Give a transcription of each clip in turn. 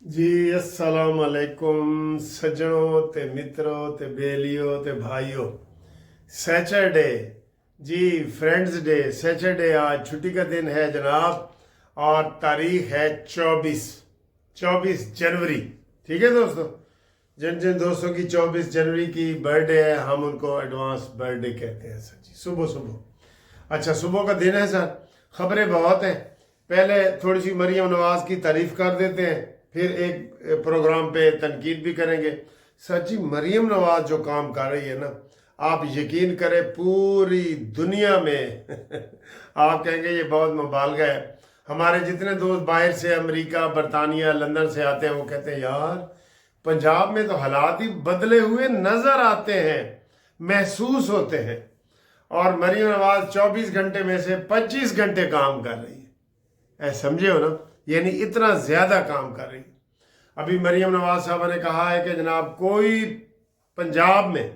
जी अस्सलाम वालेकुम सज्जनों ते मित्रों ते बेलियों ते भाइयों। सैटरडे जी, फ्रेंड्स डे। सैटरडे आज छुट्टी का दिन है जनाब, और तारीख है 24 जनवरी। ठीक है दोस्तों, जिन जिन दोस्तों की 24 जनवरी की बर्थडे है हम उनको एडवांस बर्थडे कहते हैं सर जी। सुबह सुबह, अच्छा सुबह का दिन है सर, खबरें बहुत हैं। पहले थोड़ी सी मरियम नवाज की तारीफ कर देते हैं, फिर एक प्रोग्राम पे तनकीद भी करेंगे। सर जी, मरियम नवाज जो काम कर रही है ना, आप यकीन करें पूरी दुनिया में आप कहेंगे ये बहुत मुबालगा है। हमारे जितने दोस्त बाहर से, अमेरिका, बरतानिया, लंदन से आते हैं, वो कहते हैं यार पंजाब में तो हालात ही बदले हुए नजर आते हैं, महसूस होते हैं। और मरियम नवाज 24 घंटे में से 25 घंटे काम कर रही है। समझे हो ना, यानी इतना ज्यादा काम कर रही है। अभी मरियम नवाज साहब ने कहा है कि जनाब कोई पंजाब में,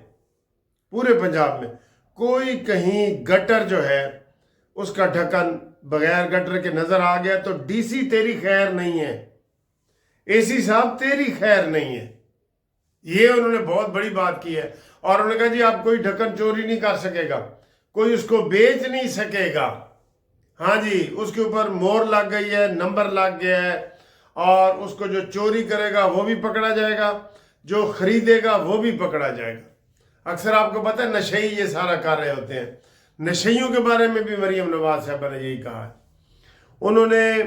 पूरे पंजाब में कोई कहीं गटर जो है उसका ढक्कन बगैर गटर के नजर आ गया तो डीसी तेरी खैर नहीं है, एसी साहब तेरी खैर नहीं है। ये उन्होंने बहुत बड़ी बात की है। और उन्होंने कहा जी आप कोई ढक्कन चोरी नहीं कर सकेगा, कोई उसको बेच नहीं सकेगा। हाँ जी, उसके ऊपर मोहर लग गई है, नंबर लग गया है, और उसको जो चोरी करेगा वो भी पकड़ा जाएगा, जो खरीदेगा वो भी पकड़ा जाएगा। अक्सर आपको पता है नशई ये सारा कर रहे होते हैं। नशइयों के बारे में भी मरियम नवाज साहब ने यही कहा है। उन्होंने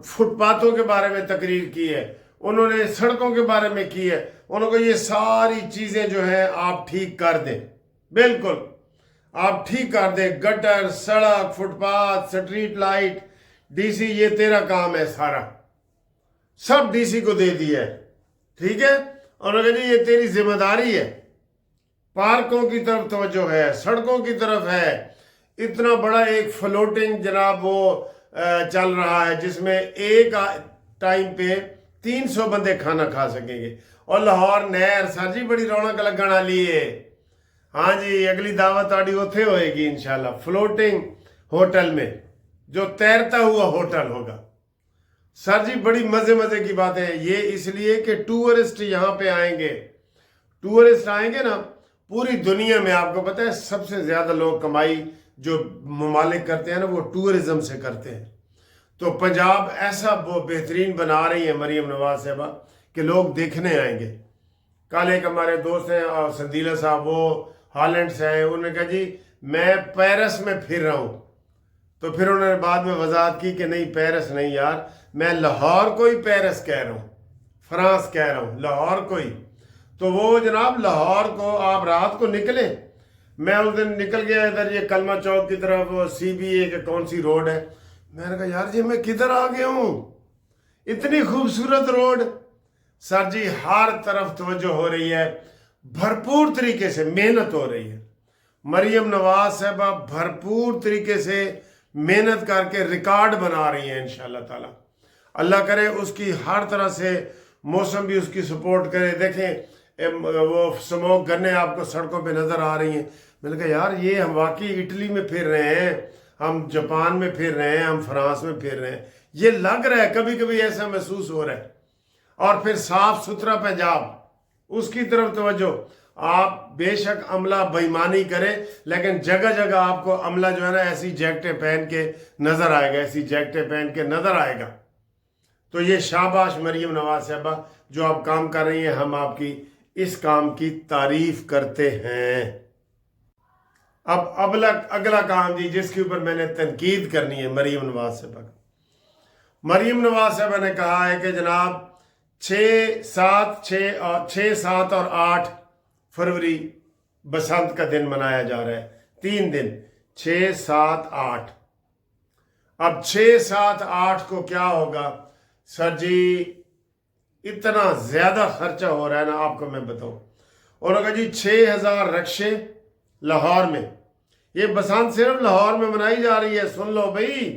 फुटपाथों के बारे में तकरीर की है, उन्होंने सड़कों के बारे में की है। उन्होंने ये सारी चीजें जो है आप ठीक कर दें, बिल्कुल आप ठीक कर दे। गटर, सड़क, फुटपाथ, स्ट्रीट लाइट, डीसी ये तेरा काम है सारा, सब डीसी को दे दिया है। ठीक है, और अगर ये तेरी जिम्मेदारी है। पार्कों की तरफ तवज्जो है, सड़कों की तरफ है। इतना बड़ा एक फ्लोटिंग जनाब वो चल रहा है जिसमें एक टाइम पे 300 बंदे खाना खा सकेंगे। और लाहौर नहर सर जी बड़ी रौनक लगन वाली है। हाँ जी, अगली दावत आड़ी उथे होएगी इंशाल्लाह, फ्लोटिंग होटल में, जो तैरता हुआ होटल होगा। सर जी बड़ी मजे मजे की बात है ये, इसलिए कि टूरिस्ट यहाँ पे आएंगे। टूरिस्ट आएंगे ना, पूरी दुनिया में आपको पता है सबसे ज्यादा लोग कमाई जो ममालिक करते हैं ना, वो टूरिज्म से करते हैं। तो पंजाब ऐसा वो बेहतरीन बना रही है मरियम नवाज साहबा कि लोग देखने आएंगे। कल एक हमारे दोस्त हैं और संदीला साहब, वो हॉलैंड से आए। उन्होंने कहा जी मैं पेरिस में फिर रहा हूँ। तो फिर उन्होंने बाद में वजाहत की कि नहीं पेरिस नहीं यार, मैं लाहौर को ही पेरिस कह रहा हूँ, फ्रांस कह रहा हूँ, लाहौर को ही। तो वो जनाब लाहौर को आप रात को निकले, मैं उस दिन निकल गया इधर ये कलमा चौक की तरफ, CBA के कौन सी रोड है। मैंने कहा यार जी मैं किधर आ गया हूँ, इतनी खूबसूरत रोड। सर जी हर तरफ तवज्जो हो रही है, भरपूर तरीके से मेहनत हो रही है। मरियम नवाज साहबा भरपूर तरीके से मेहनत करके रिकॉर्ड बना रही है इंशाल्लाह ताला। अल्लाह करे उसकी हर तरह से मौसम भी उसकी सपोर्ट करे। देखें वो स्मोक गन्ने आपको सड़कों पे नजर आ रही हैं। मैंने कहा यार ये हम वाकई इटली में फिर रहे हैं, हम जापान में फिर रहे हैं, हम फ्रांस में फिर रहे हैं। ये लग रहा है, कभी कभी ऐसा महसूस हो रहा है। और फिर साफ सुथरा पंजाब, उसकी तरफ तवज्जो। आप बेशक अमला बेईमानी करे, लेकिन जगह जगह आपको अमला जो है ना ऐसी जैकेटें पहन के नजर आएगा, ऐसी जैकेटें पहन के नजर आएगा। तो ये शाबाश मरियम नवाज साहबा जो आप काम कर रही हैं, हम आपकी इस काम की तारीफ करते हैं। अब अगला काम जी जिसके ऊपर मैंने तनकीद करनी है मरियम नवाज साहबा। मरियम नवाज साहबा ने कहा है कि जनाब 6, 7 और 8 फरवरी बसंत का दिन मनाया जा रहा है। 3 दिन, 6, 7, 8। अब 6, 7, 8 को क्या होगा सर जी, इतना ज्यादा खर्चा हो रहा है ना आपको मैं बताऊं। और अगर जी 6000 रक्शे लाहौर में, ये बसंत सिर्फ लाहौर में मनाई जा रही है। सुन लो भाई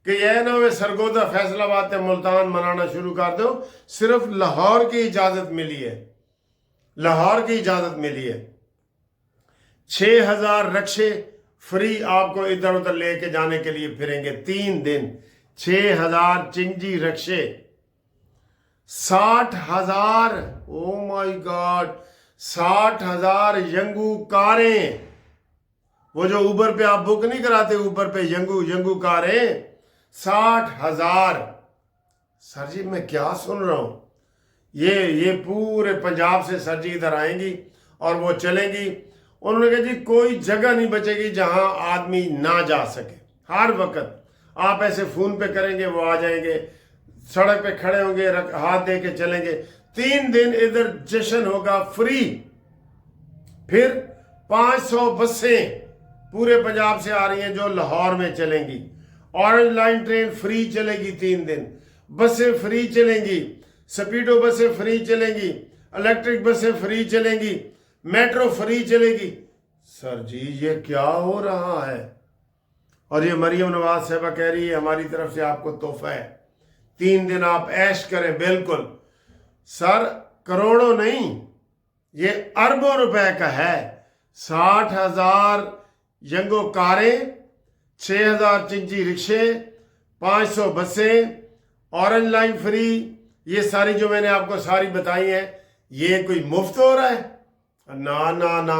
कि यह ना वे सरगोदा फैसलाबाद मुल्तान मनाना शुरू कर दो। सिर्फ लाहौर की इजाजत मिली है, लाहौर की इजाजत मिली है। 6000 रक्शे फ्री आपको इधर उधर लेके जाने के लिए फिरेंगे 3 दिन। 6000 चिंजी रक्शे 60,000, ओ माय गॉड, 60,000 यंगू कारें। वो जो ऊबर पे आप बुक नहीं कराते, ऊबर पे यंगू कारें, 60,000। सर जी मैं क्या सुन रहा हूं? ये पूरे पंजाब से सर जी इधर आएंगी और वो चलेंगी। उन्होंने कहा जी कोई जगह नहीं बचेगी जहां आदमी ना जा सके। हर वक्त आप ऐसे फोन पे करेंगे, वो आ जाएंगे, सड़क पे खड़े होंगे, हाथ दे के चलेंगे। 3 दिन इधर जश्न होगा फ्री। फिर 500 बसें पूरे पंजाब से आ रही हैं जो लाहौर में चलेंगी। ऑरेंज लाइन ट्रेन फ्री चलेगी 3 दिन, बसें फ्री चलेंगी, स्पीडो बसें फ्री चलेंगी, इलेक्ट्रिक बसें फ्री चलेंगी, मेट्रो फ्री चलेगी। सर जी ये क्या हो रहा है? और ये मरियम नवाज साहबा कह रही है हमारी तरफ से आपको तोहफा है, 3 दिन आप ऐश करें। बिल्कुल सर, करोड़ों नहीं, ये अरबों रुपए का है। 60,000 यंगो कारें, 6,000 चिंची रिक्शे, 500 बसें, ऑरेंज लाइन फ्री, ये सारी जो मैंने आपको सारी बताई हैं, ये कोई मुफ्त हो रहा है? ना ना ना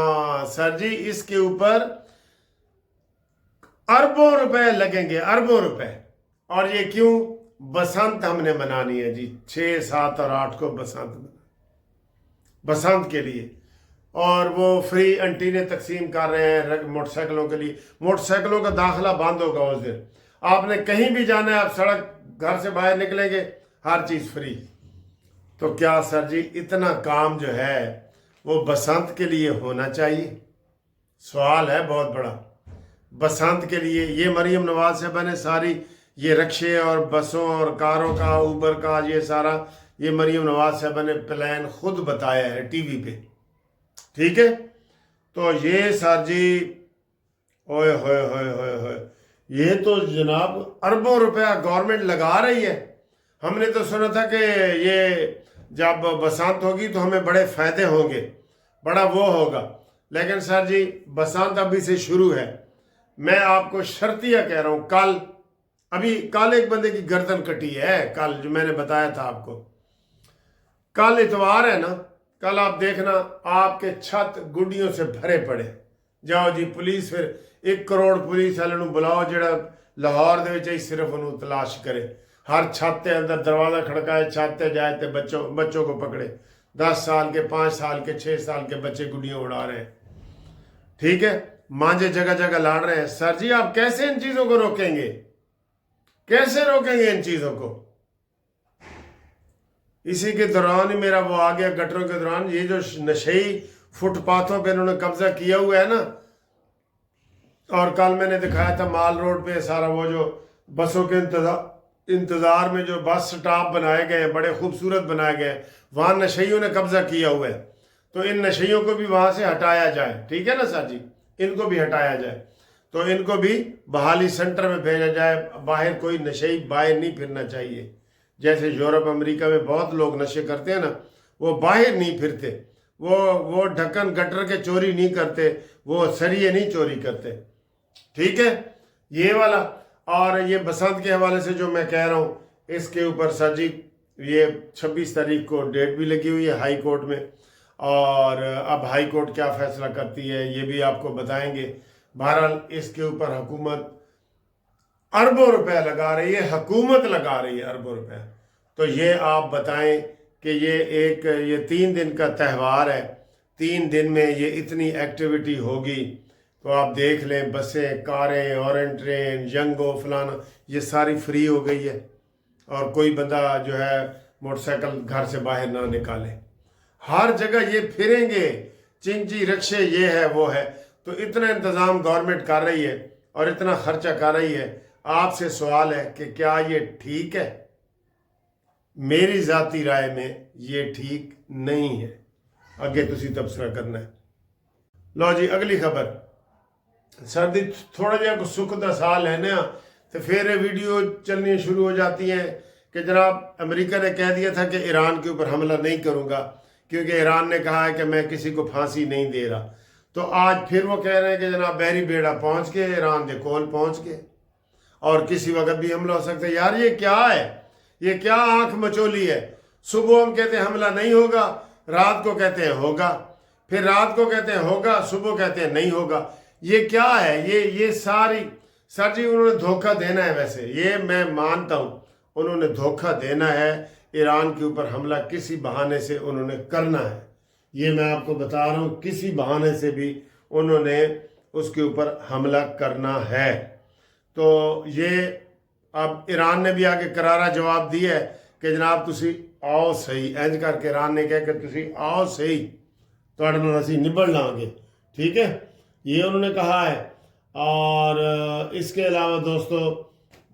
सर जी, इसके ऊपर अरबों रुपए लगेंगे, अरबों रुपए। और ये क्यों? बसंत हमने मनानी है जी, 6, 7 और 8 को बसंत के लिए। और वो फ्री आंटी ने तकसीम कर रहे हैं मोटरसाइकिलों के लिए। मोटरसाइकिलों का दाखिला बंद होगा उस दिन। आपने कहीं भी जाना है, आप सड़क घर से बाहर निकलेंगे, हर चीज फ्री। तो क्या सर जी इतना काम जो है वो बसंत के लिए होना चाहिए? सवाल है बहुत बड़ा। बसंत के लिए ये मरियम नवाज साहबा ने सारी ये रिक्शे और बसों और कारों का, ऊबर का, ये सारा ये मरियम नवाज साहबा ने प्लान खुद बताया है टीवी पे। ठीक है, तो ये सर जी ओए होए होए होए होए, ये तो जनाब अरबों रुपया गवर्नमेंट लगा रही है। हमने तो सुना था कि ये जब बसंत होगी तो हमें बड़े फायदे होंगे, बड़ा वो होगा। लेकिन सर जी बसंत अभी से शुरू है। मैं आपको शर्तिया कह रहा हूं, कल एक बंदे की गर्दन कटी है, कल जो मैंने बताया था आपको। कल इतवार है ना, कल आप देखना आपके छत गुड्डियों से भरे पड़े। जाओ जी पुलिस, फिर 1 करोड़ पुलिस वाले बुलाओ ਜਿਹੜਾ लाहौर ਦੇ ਵਿੱਚ सिर्फ ਉਹਨੂੰ तलाश करे। हर छत के अंदर दरवाज़ा खड़काए, छत पे जाए तो बच्चों को पकड़े। 10 साल के, 5 साल के, 6 साल के बच्चे गुड्डियाँ उड़ा रहे हैं। ठीक है, मांझे जगह जगह लाड़ रहे हैं। सर जी आप कैसे इन चीज़ों को रोकेंगे? कैसे रोकेंगे इन चीज़ों को? इसी के दौरान ही मेरा वो आ गया, गटरों के दौरान ये जो नशेई फुटपाथों पे इन्होंने कब्जा किया हुआ है ना। और कल मैंने दिखाया था माल रोड पे सारा वो जो बसों के इंतजार में जो बस स्टॉप बनाए गए हैं, बड़े खूबसूरत बनाए गए हैं, वहाँ नशेइयों ने कब्जा किया हुआ है। तो इन नशेइयों को भी वहाँ से हटाया जाए। ठीक है ना सर जी, इनको भी हटाया जाए, तो इनको भी बहाली सेंटर में भेजा जाए। बाहर कोई नशेई बाहर नहीं फिरना चाहिए। जैसे यूरोप अमेरिका में बहुत लोग नशे करते हैं ना, वो बाहर नहीं फिरते, वो ढक्कन गटर के चोरी नहीं करते, वो सरिये नहीं चोरी करते। ठीक है, ये वाला। और ये बसंत के हवाले से जो मैं कह रहा हूँ, इसके ऊपर सर जी ये 26 तारीख को डेट भी लगी हुई है हाई कोर्ट में। और अब हाई कोर्ट क्या फैसला करती है ये भी आपको बताएंगे। बहरहाल इसके ऊपर हुकूमत अरबों रुपए लगा रही है, हुकूमत लगा रही है अरबों रुपए। तो ये आप बताएं कि ये 3 दिन का त्यौहार है, 3 दिन में ये इतनी एक्टिविटी होगी। तो आप देख लें, बसें, कारें, ऑरेंज ट्रेन, यंगो, फलाना, ये सारी फ्री हो गई है। और कोई बंदा जो है मोटरसाइकिल घर से बाहर ना निकाले, हर जगह ये फिरेंगे, चिंची रिक्शे, ये है वो है। तो इतना इंतज़ाम गवर्नमेंट कर रही है और इतना खर्चा कर रही है। आपसे सवाल है कि क्या ये ठीक है? मेरी ज़ाती राय में ये ठीक नहीं है। अगे तुसी तबसरा करना है। लो जी अगली खबर। सर्दी थोड़ा जहा सुख का साल है ना, तो फिर वीडियो चलनी शुरू हो जाती हैं कि जनाब अमेरिका ने कह दिया था कि ईरान के ऊपर हमला नहीं करूँगा, क्योंकि ईरान ने कहा है कि मैं किसी को फांसी नहीं दे रहा। तो आज फिर वो कह रहे हैं कि जनाब बहरी बेड़ा पहुँच के ईरान के कोल पहुँच के, और किसी वक्त भी हमला हो सकता है। यार ये क्या है? ये क्या आंख मचोली है? صبح ہم کہتے ہیں حملہ نہیں ہوگا، رات کو کہتے ہیں ہوگا، پھر رات کو کہتے ہیں ہوگا، صبح کہتے ہیں نہیں ہوگا. یہ کیا ہے؟ یہ ساری سر جی انہوں نے دھوکہ دینا ہے. ویسے یہ میں مانتا ہوں انہوں نے دھوکہ دینا ہے. ایران کے اوپر حملہ کسی بہانے سے انہوں نے کرنا ہے. یہ میں آپ کو بتا رہا ہوں، کسی بہانے سے بھی انہوں نے اس کے اوپر حملہ کرنا ہے. تو یہ اب ایران نے بھی آگے کرارا جواب دیا ہے کہ جناب تسی آؤ صحیح. اینج کر کے ایران نے کہا کہ تسی آؤ صحیح، تواڈے نال اسی نبڑ لیں گے. ٹھیک ہے، یہ انہوں نے کہا ہے. اور اس کے علاوہ دوستو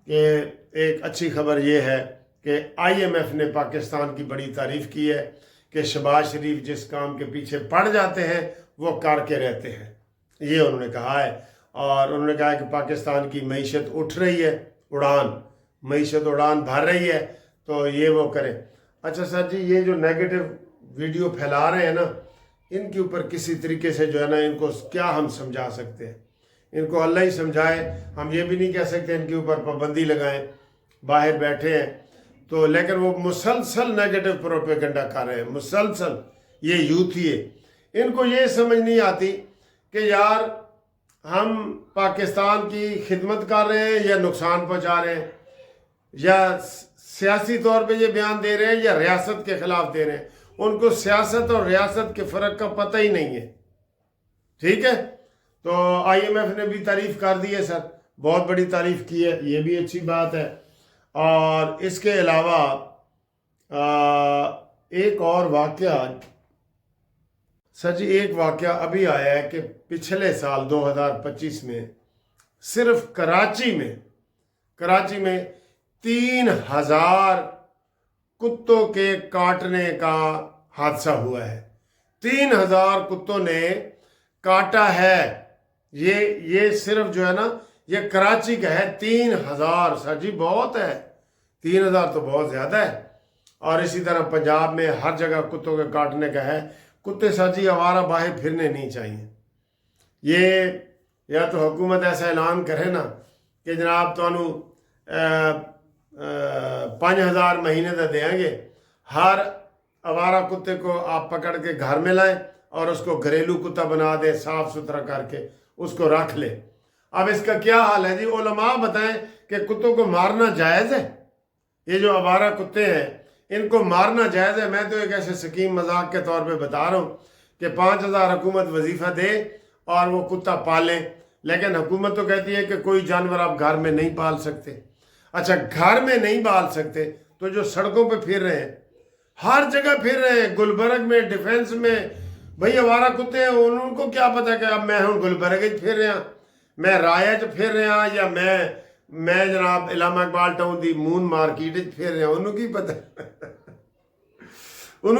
کہ ایک اچھی خبر یہ ہے کہ آئی ایم ایف نے پاکستان کی بڑی تعریف کی ہے کہ شہباز شریف جس کام کے پیچھے پڑ جاتے ہیں وہ کر کے رہتے ہیں. یہ انہوں نے کہا ہے. اور انہوں نے کہا کہ پاکستان کی معیشت اٹھ رہی ہے، معیشت اڑان بھر رہی ہے، تو یہ وہ کریں. اچھا سر جی، یہ جو نیگیٹو ویڈیو پھیلا رہے ہیں نا، ان کے اوپر کسی طریقے سے جو ہے نا ان کو کیا ہم سمجھا سکتے ہیں؟ ان کو اللہ ہی سمجھائے. ہم یہ بھی نہیں کہہ سکتے ان کے اوپر پابندی لگائیں، باہر بیٹھے ہیں تو. لیکن وہ مسلسل نیگیٹو پروپیگنڈا کر رہے ہیں، مسلسل. یہ یوتھ ہی ہے. ان کو یہ سمجھ نہیں آتی کہ یار ہم پاکستان کی خدمت کر رہے ہیں یا نقصان پہنچا رہے ہیں، یا سیاسی طور پہ یہ بیان دے رہے ہیں یا ریاست کے خلاف دے رہے ہیں. ان کو سیاست اور ریاست کے فرق کا پتہ ہی نہیں ہے. ٹھیک ہے، تو آئی ایم ایف نے بھی تعریف کر دی ہے سر، بہت بڑی تعریف کی ہے، یہ بھی اچھی بات ہے. اور اس کے علاوہ ایک اور واقعہ سر جی، ایک واقعہ ابھی آیا ہے کہ پچھلے سال 2025 میں صرف کراچی میں 3000 کتوں کے کاٹنے کا حادثہ ہوا ہے. 3000 کتوں نے کاٹا ہے. یہ صرف جو ہے نا یہ کراچی کا ہے. 3000 سر جی بہت ہے، 3000 تو بہت زیادہ ہے. اور اسی طرح پنجاب میں ہر جگہ کتوں کے کاٹنے کا ہے. کتے سر جی آوارہ باہر پھرنے نہیں چاہیے. یہ یا تو حکومت ایسا اعلان کرے نا کہ جناب تانوں 5000 مہینے دا دیں گے، ہر آوارہ کتے کو آپ پکڑ کے گھر میں لائیں اور اس کو گھریلو کتا بنا دیں، صاف ستھرا کر کے اس کو رکھ لیں. اب اس کا کیا حال ہے جی؟ علماء بتائیں کہ کتوں کو مارنا جائز ہے؟ یہ جو آوارہ کتے ہیں ان کو مارنا جائز ہے؟ میں تو ایک ایسے سکیم مذاق کے طور پہ بتا رہا ہوں کہ 5000 حکومت وظیفہ دے اور وہ کتا پالیں. لیکن حکومت تو کہتی ہے کہ کوئی جانور آپ گھر میں نہیں پال سکتے. اچھا گھر میں نہیں پال سکتے تو جو سڑکوں پہ پھر رہے ہیں، ہر جگہ پھر رہے ہیں، گلبرگ میں، ڈیفینس میں، بھئی آوارہ کتے ہیں. ان کو کیا پتہ کہ اب میں ہوں گلبرگ پھر رہا، میں رائے پھر رہا، یا میں جناب علامہ اقبال ٹاؤن دی مون مارکیٹ پھر رہا. انہوں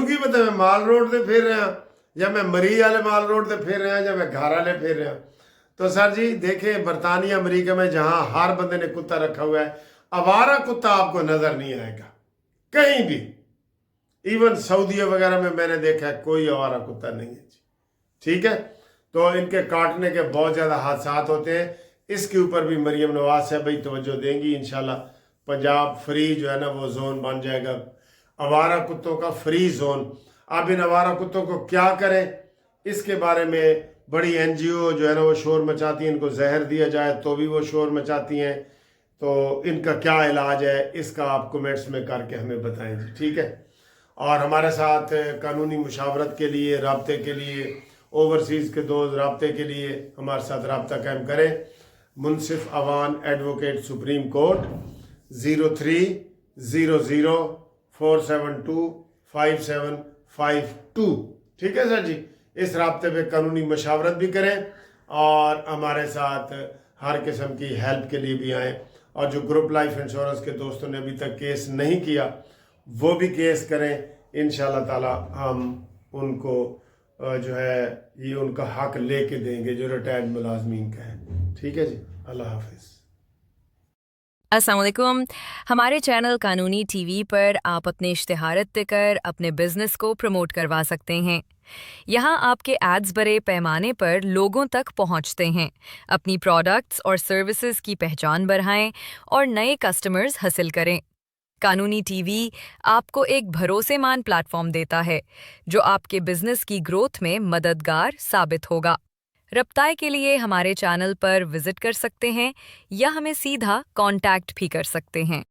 کی پتہ میں مال روڈ تے پھر رہا، یا میں مری والے مال روڈ تے پھر رہا، یا میں گھر والے پھر رہا. تو سر جی دیکھیں، برطانیہ امریکہ میں جہاں ہر بندے نے کتا رکھا ہوا ہے، آوارہ کتا آپ کو نظر نہیں آئے گا کہیں بھی. ایون سعودیہ وغیرہ میں نے دیکھا ہے کوئی آوارہ کتا نہیں ہے جی. ٹھیک ہے، تو ان کے کاٹنے کے بہت زیادہ حادثات ہوتے ہیں. اس کے اوپر بھی مریم نواز صاحب بھائی توجہ دیں گی انشاءاللہ. پنجاب فری جو ہے نا وہ زون بن جائے گا، آوارہ کتوں کا فری زون. اب ان آوارہ کتوں کو کیا کریں اس کے بارے میں بڑی این جی او جو ہے نا وہ شور مچاتی ہیں. ان کو زہر دیا جائے تو بھی وہ شور مچاتی ہیں. تو ان کا کیا علاج ہے اس کا آپ کومنٹس میں کر کے ہمیں بتائیں جی. ٹھیک ہے، اور ہمارے ساتھ قانونی مشاورت کے لیے، رابطے کے لیے، اوورسیز کے دوست رابطے کے لیے ہمارے ساتھ رابطہ قائم کریں. منصف اوان ایڈوکیٹ سپریم کورٹ 030047257552. ٹھیک ہے سر جی، اس رابطے پہ قانونی مشاورت بھی کریں اور ہمارے ساتھ ہر قسم کی ہیلپ کے لیے بھی آئیں. اور جو گروپ لائف انشورنس کے دوستوں نے ابھی تک کیس نہیں کیا وہ بھی کیس کریں. انشاءاللہ تعالی ہم ان کو جو ہے یہ ان کا حق لے کے دیں گے جو ریٹائرڈ ملازمین کا ہے. ٹھیک ہے جی، اللہ حافظ. السلام علیکم. ہمارے چینل قانونی ٹی وی پر آپ اپنے اشتہارات دے کر اپنے بزنس کو پروموٹ کروا سکتے ہیں. یہاں آپ کے ایڈز بڑے پیمانے پر لوگوں تک پہنچتے ہیں. اپنی پروڈکٹس اور سروسز کی پہچان بڑھائیں اور نئے کسٹمرز حاصل کریں. कानूनी टीवी आपको एक भरोसेमंद प्लेटफॉर्म देता है जो आपके बिजनेस की ग्रोथ में मददगार साबित होगा। रब्ताए के लिए हमारे चैनल पर विजिट कर सकते हैं या हमें सीधा कांटेक्ट भी कर सकते हैं।